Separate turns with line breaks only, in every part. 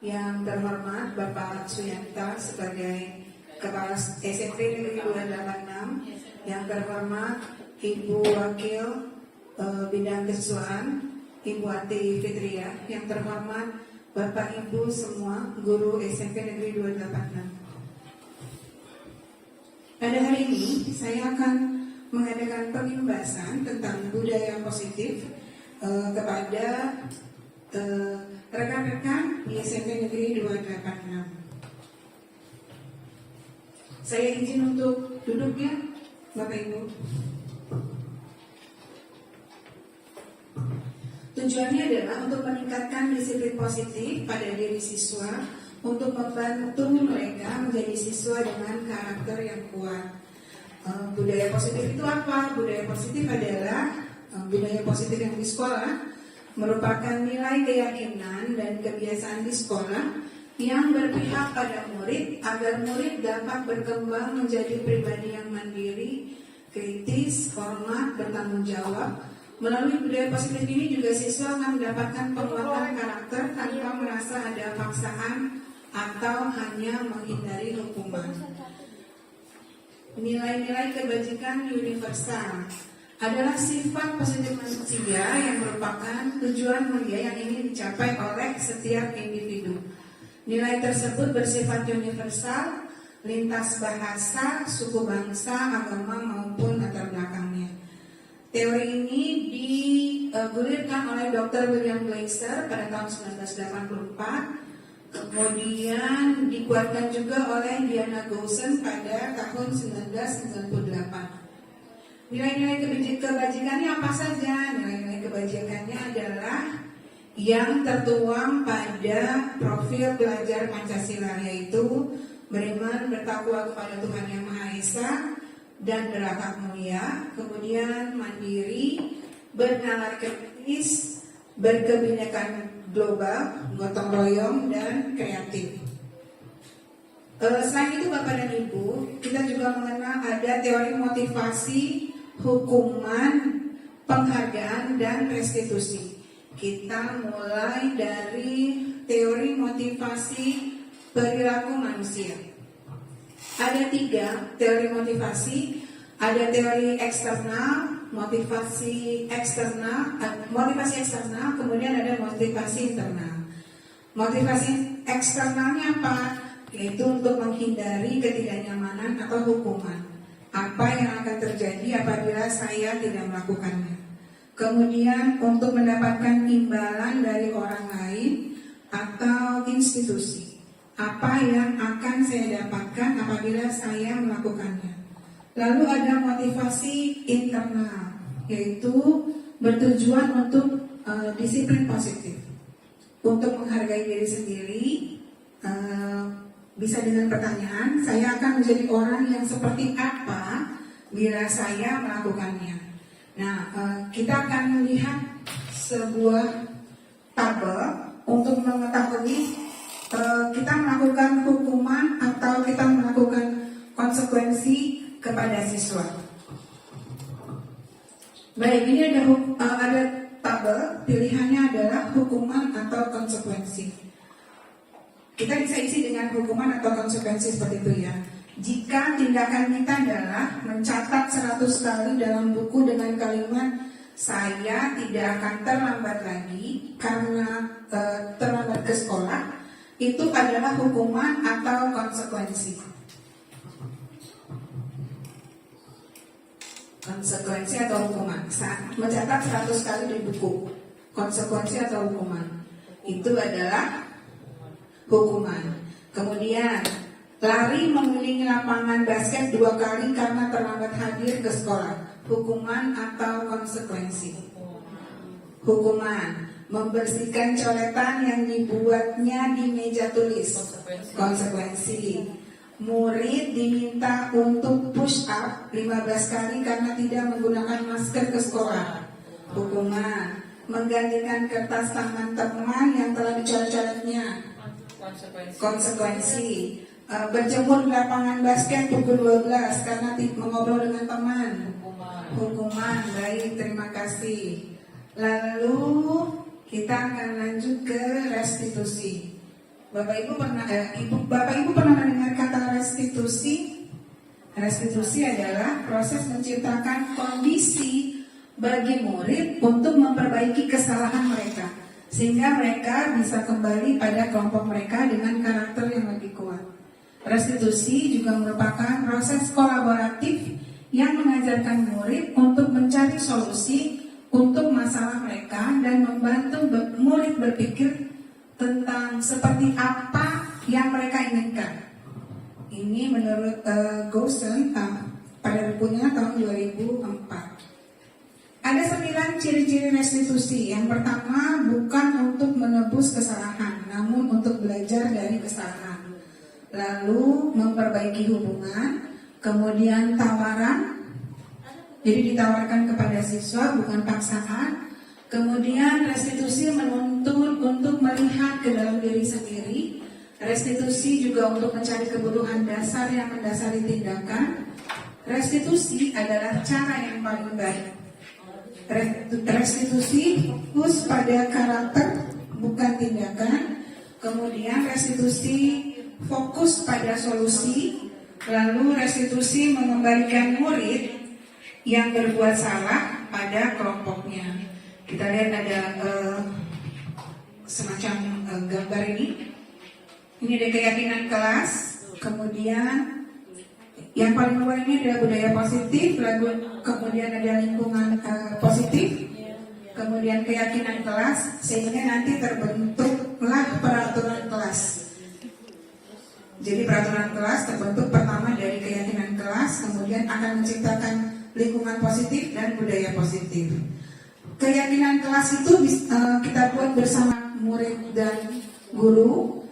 Yang terhormat Bapak Suyanta sebagai Kepala SMP Negeri 286, yang terhormat Ibu Wakil Bidang Kesiswaan Ibu Ati Fitria, yang terhormat Bapak Ibu semua guru SMP Negeri 286. Pada hari ini saya akan mengadakan pembahasan tentang budaya positif kepada rekan-rekan di SMP Negeri 286. Saya izin untuk duduknya, Bapak Ibu. Tujuannya adalah untuk meningkatkan disiplin positif pada diri siswa, untuk membantu mereka menjadi siswa dengan karakter yang kuat. Budaya positif itu apa? Budaya positif adalah budaya positif yang di sekolah merupakan nilai keyakinan dan kebiasaan di sekolah yang berpihak pada murid agar murid dapat berkembang menjadi pribadi yang mandiri, kritis, hormat, bertanggung jawab. Melalui budaya positif ini juga siswa akan mendapatkan penguatan karakter tanpa merasa ada paksaan atau hanya menghindari hukuman. Nilai-nilai kebajikan universal adalah sifat positif manusia yang merupakan tujuan mulia yang ingin dicapai oleh setiap individu. Nilai tersebut bersifat universal, lintas bahasa, suku bangsa, agama maupun latar belakangnya. Teori ini digulirkan oleh Dr. William Glasser pada tahun 1984. Kemudian dikuatkan juga oleh Diana Gowson pada tahun 1998. Nilai-nilai kebajikannya apa saja? Nilai-nilai kebajikannya adalah yang tertuang pada profil belajar Pancasila, yaitu beriman, bertakwa kepada Tuhan Yang Maha Esa, dan berakhlak mulia. Kemudian mandiri, bernalar kritis, berkebinekaan global, gotong royong, dan kreatif. Selain itu Bapak dan Ibu, kita juga mengenal ada teori motivasi, hukuman, penghargaan, dan restitusi. Kita mulai dari teori motivasi perilaku manusia. Ada 3 teori motivasi. Ada teori eksternal, motivasi eksternal, kemudian ada motivasi internal. Motivasi eksternalnya apa? Yaitu untuk menghindari ketidaknyamanan atau hukuman. Apa yang akan terjadi apabila saya tidak melakukannya? Kemudian untuk mendapatkan imbalan dari orang lain atau institusi. Apa yang akan saya dapatkan apabila saya melakukannya? Lalu ada motivasi internal, yaitu bertujuan untuk disiplin positif, untuk menghargai diri sendiri. Bisa dengan pertanyaan, saya akan menjadi orang yang seperti apa bila saya melakukannya. Nah, kita akan melihat sebuah tabel untuk mengetahui kita melakukan hukuman atau kita melakukan konsekuensi kepada siswa. Baik, ini ada tabel, pilihannya adalah hukuman atau konsekuensi. Kita bisa isi dengan hukuman atau konsekuensi seperti itu ya. Jika tindakan kita adalah mencatat 100 kali dalam buku dengan kalimat saya tidak akan terlambat lagi karena terlambat ke sekolah, itu adalah hukuman atau konsekuensi. Konsekuensi atau hukuman. Saat mencatat 100 kali di buku, konsekuensi atau hukuman, itu adalah hukuman. Kemudian lari mengelilingi lapangan basket 2 kali karena terlambat hadir ke sekolah, hukuman atau konsekuensi? Hukuman. Membersihkan coretan yang dibuatnya di meja tulis, konsekuensi. Murid diminta untuk push up 15 kali karena tidak menggunakan masker ke sekolah, hukuman. Menggantikan kertas tangan teman yang telah dicoret-coretnya, konsekuensi. Berjemur di lapangan basket pukul 12 karena mengobrol dengan teman, hukuman. Baik, terima kasih. Lalu kita akan lanjut ke restitusi. Bapak Ibu pernah mendengar kata restitusi? Restitusi adalah proses menciptakan kondisi bagi murid untuk memperbaiki kesalahan mereka, sehingga mereka bisa kembali pada kelompok mereka dengan karakter yang lebih kuat. Restitusi juga merupakan proses kolaboratif yang mengajarkan murid untuk mencari solusi untuk masalah mereka dan membantu murid berpikir tentang seperti apa yang mereka inginkan. Ini menurut Goshen pada bukunya tahun 2004. Ada 9 ciri-ciri restitusi. Yang pertama, bukan untuk menebus kesalahan, namun untuk belajar dari kesalahan. Lalu memperbaiki hubungan, kemudian tawaran, jadi ditawarkan kepada siswa bukan paksaan. Kemudian restitusi menuntun untuk melihat ke dalam diri sendiri. Restitusi juga untuk mencari kebutuhan dasar yang mendasari tindakan. Restitusi adalah cara yang paling baik. Restitusi fokus pada karakter bukan tindakan. Kemudian restitusi fokus pada solusi. Lalu restitusi mengembalikan murid yang berbuat salah pada kelompoknya. Kita lihat ada semacam gambar ini. Ini ada keyakinan kelas. Kemudian yang paling luar ini adalah budaya positif. Lalu kemudian ada lingkungan positif. Kemudian keyakinan kelas, sehingga nanti terbentuklah peraturan kelas. Jadi peraturan kelas terbentuk pertama dari keyakinan kelas, kemudian akan menciptakan lingkungan positif dan budaya positif. Keyakinan kelas itu kita buat bersama murid dan guru.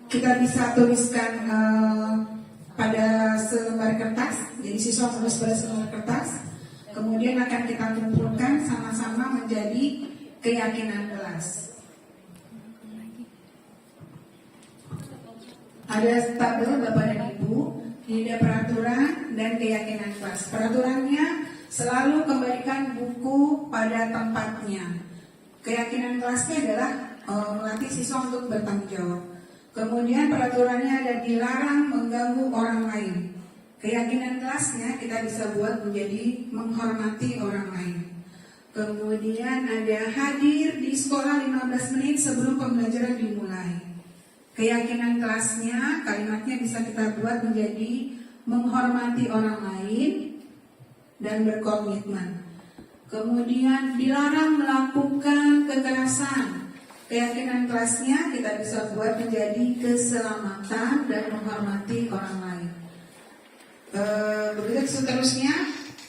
Kita bisa tuliskan pada selembar kertas. Jadi siswa tulis pada selembar kertas. Kemudian akan kita kumpulkan sama-sama menjadi keyakinan kelas. Ada tabel Bapak dan Ibu. Ini ada peraturan dan keyakinan kelas. Peraturannya selalu kembalikan buku pada tempatnya. Keyakinan kelasnya adalah melatih siswa untuk bertanggung jawab. Kemudian peraturannya ada dilarang mengganggu orang lain. Keyakinan kelasnya kita bisa buat menjadi menghormati orang lain. Kemudian ada hadir di sekolah 15 menit sebelum pembelajaran dimulai. Keyakinan kelasnya, kalimatnya bisa kita buat menjadi menghormati orang lain dan berkomitmen. Kemudian dilarang melakukan kekerasan. Keyakinan kelasnya kita bisa buat menjadi keselamatan dan menghormati orang lain. Begitu seterusnya,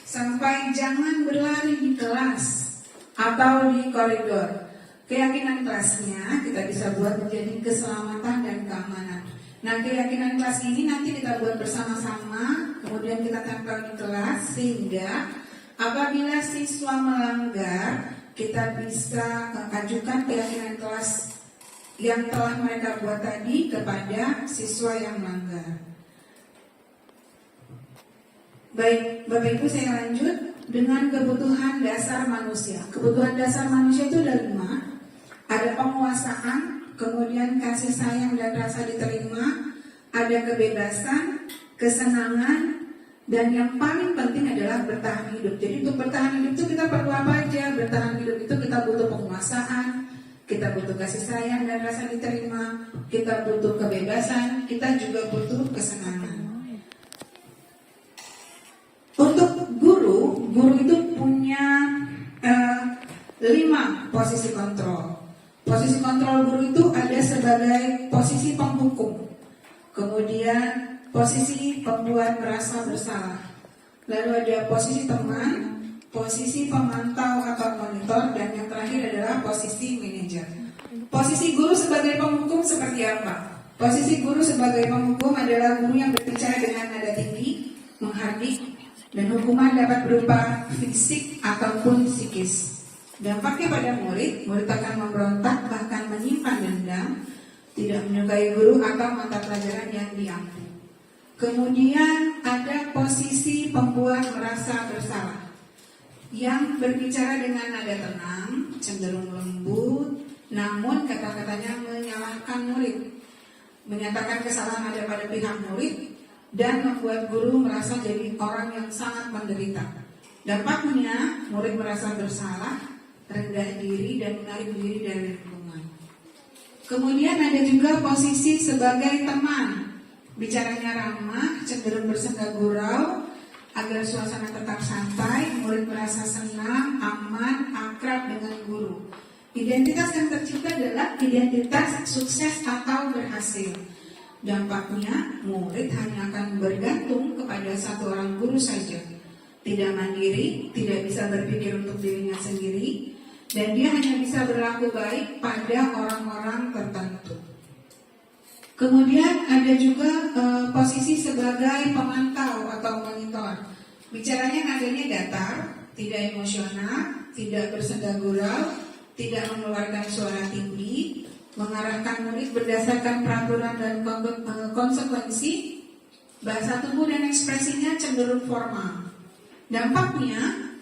sampai jangan berlari di kelas atau di koridor. Keyakinan kelasnya kita bisa buat menjadi keselamatan dan keamanan. Nah, keyakinan kelas ini nanti kita buat bersama-sama, kemudian kita tempel di kelas, sehingga apabila siswa melanggar, kita bisa ajukan keyakinan kelas yang telah mereka buat tadi kepada siswa yang melanggar. Baik, Bapak Ibu, saya lanjut dengan kebutuhan dasar manusia. Kebutuhan dasar manusia itu ada 5. Ada penguasaan, kemudian kasih sayang dan rasa diterima, ada kebebasan, kesenangan, dan yang paling penting adalah bertahan hidup. Jadi untuk bertahan hidup itu kita perlu apa aja? Bertahan hidup itu kita butuh penguasaan, kita butuh kasih sayang dan rasa diterima, kita butuh kebebasan, kita juga butuh kesenangan. Untuk guru itu punya 5 posisi kontrol. Posisi kontrol guru itu ada sebagai posisi penghukum, kemudian posisi pembuat merasa bersalah, lalu ada posisi teman, posisi pemantau atau monitor, dan yang terakhir adalah posisi manajer. Posisi guru sebagai penghukum seperti apa? Posisi guru sebagai penghukum adalah guru yang berbicara dengan nada tinggi, menghardik, dan hukuman dapat berupa fisik ataupun psikis. Dampaknya pada murid akan memberontak, bahkan menyimpan dendam, tidak menyukai guru atau mata pelajaran yang diambil. Kemudian ada posisi pembuat merasa bersalah, yang berbicara dengan nada tenang, cenderung lembut, namun kata-katanya menyalahkan murid. menyatakan kesalahan ada pada pihak murid, dan membuat guru merasa jadi orang yang sangat menderita. Dampaknya, murid merasa bersalah, rendah diri, dan menarik diri dari lingkungan. Kemudian ada juga posisi sebagai teman. Bicaranya ramah, cenderung bersenda gurau, agar suasana tetap santai, murid merasa senang, aman, akrab dengan guru. Identitas yang tercipta adalah identitas sukses atau berhasil. Dampaknya, murid hanya akan bergantung kepada satu orang guru saja. Tidak mandiri, tidak bisa berpikir untuk dirinya sendiri, dan dia hanya bisa berlaku baik pada orang-orang tertentu. Kemudian ada juga posisi sebagai pemantau atau monitor. Bicaranya nadanya datar, tidak emosional, tidak bersenda gurau, tidak mengeluarkan suara tinggi, mengarahkan murid berdasarkan peraturan dan konsekuensi. Bahasa tubuh dan ekspresinya cenderung formal. Dampaknya,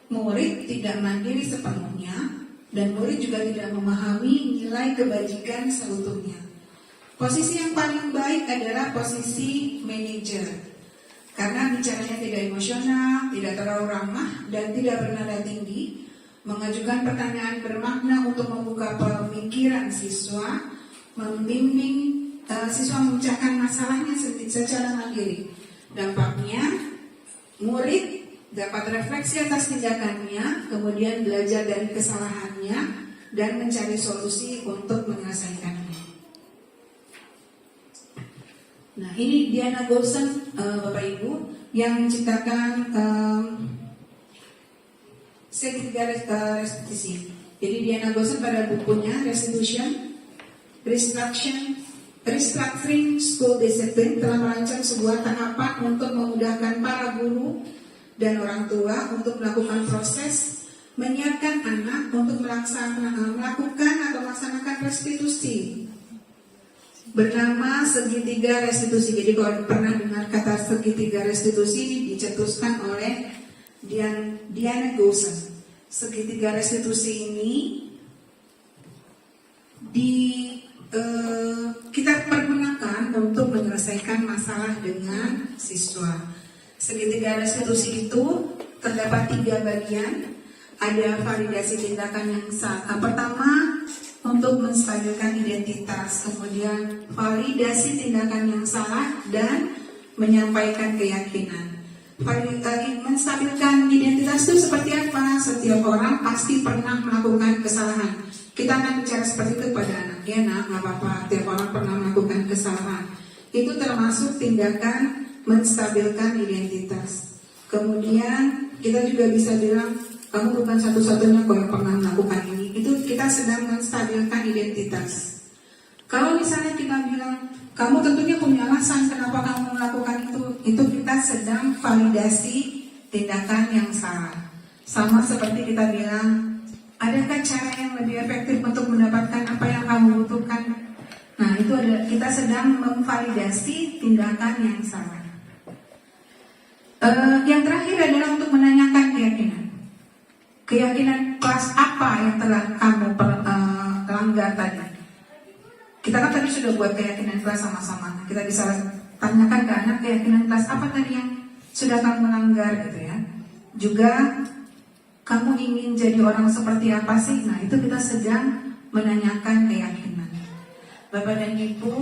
murid tidak mandiri sepenuhnya, dan murid juga tidak memahami nilai kebajikan seutuhnya. Posisi yang paling baik adalah posisi manajer, karena bicaranya tidak emosional, tidak terlalu ramah, dan tidak bernada tinggi, mengajukan pertanyaan bermakna untuk membuka pemikiran siswa, membimbing siswa memecahkan masalahnya secara mandiri. Dampaknya, murid dapat refleksi atas tindakannya, kemudian belajar dari kesalahannya, dan mencari solusi untuk menyelesaikannya. Nah, ini Diana Gowson, Bapak Ibu, yang menciptakan segitiga restitusi. Jadi Diana Gowson pada bukunya Restitution, Restructuring School Discipline telah merancang sebuah tahapan untuk memudahkan para guru dan orang tua untuk melakukan proses menyiapkan anak untuk melakukan atau melaksanakan restitusi. Bernama segitiga restitusi. Jadi kalau pernah dengar kata segitiga restitusi, dicetuskan oleh Diana Gowson. Segitiga restitusi ini kita pergunakan untuk menyelesaikan masalah dengan siswa. Segitiga restitusi itu terdapat 3 bagian. Ada validasi tindakan yang pertama, untuk menstabilkan identitas, kemudian validasi tindakan yang salah, dan menyampaikan keyakinan. Menstabilkan identitas itu seperti apa? Setiap orang pasti pernah melakukan kesalahan. Kita akan bicara seperti itu pada anak. Ya nak, nggak apa-apa, setiap orang pernah melakukan kesalahan. Itu termasuk tindakan menstabilkan identitas. Kemudian kita juga bisa bilang, kamu bukan satu-satunya kok yang pernah melakukan ini. Itu kita sedang menstabilkan identitas. Kalau misalnya kita bilang, kamu tentunya punya alasan kenapa kamu melakukan itu kita sedang validasi tindakan yang salah. Sama seperti kita bilang, adakah cara yang lebih efektif untuk mendapatkan apa yang kamu butuhkan? Nah, itu kita sedang memvalidasi tindakan yang salah. Yang terakhir adalah untuk menanyakan keyakinan. Keyakinan kelas apa yang telah kamu langgar tadi? Kita kan tadi sudah buat keyakinan kelas sama-sama. Kita bisa tanyakan ke anak, keyakinan kelas apa tadi yang sudah kamu langgar gitu ya. Juga kamu ingin jadi orang seperti apa sih? Nah, itu kita sedang menanyakan keyakinan. Bapak dan Ibu,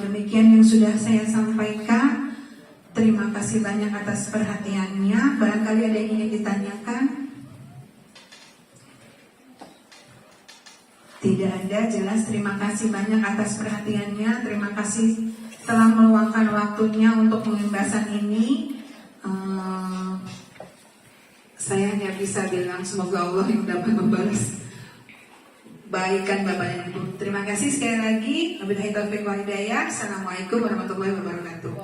demikian yang sudah saya sampaikan. Terima kasih banyak atas perhatiannya. Barangkali ada yang ingin ditanyakan? Tidak ada, jelas. Terima kasih banyak atas perhatiannya. Terima kasih telah meluangkan waktunya untuk pembahasan ini. Saya hanya bisa bilang semoga Allah yang dapat membalas baikan Bapak dan Ibu. Terima kasih sekali lagi. Wabillahi taufiq wal hidayah. Assalamualaikum warahmatullahi wabarakatuh.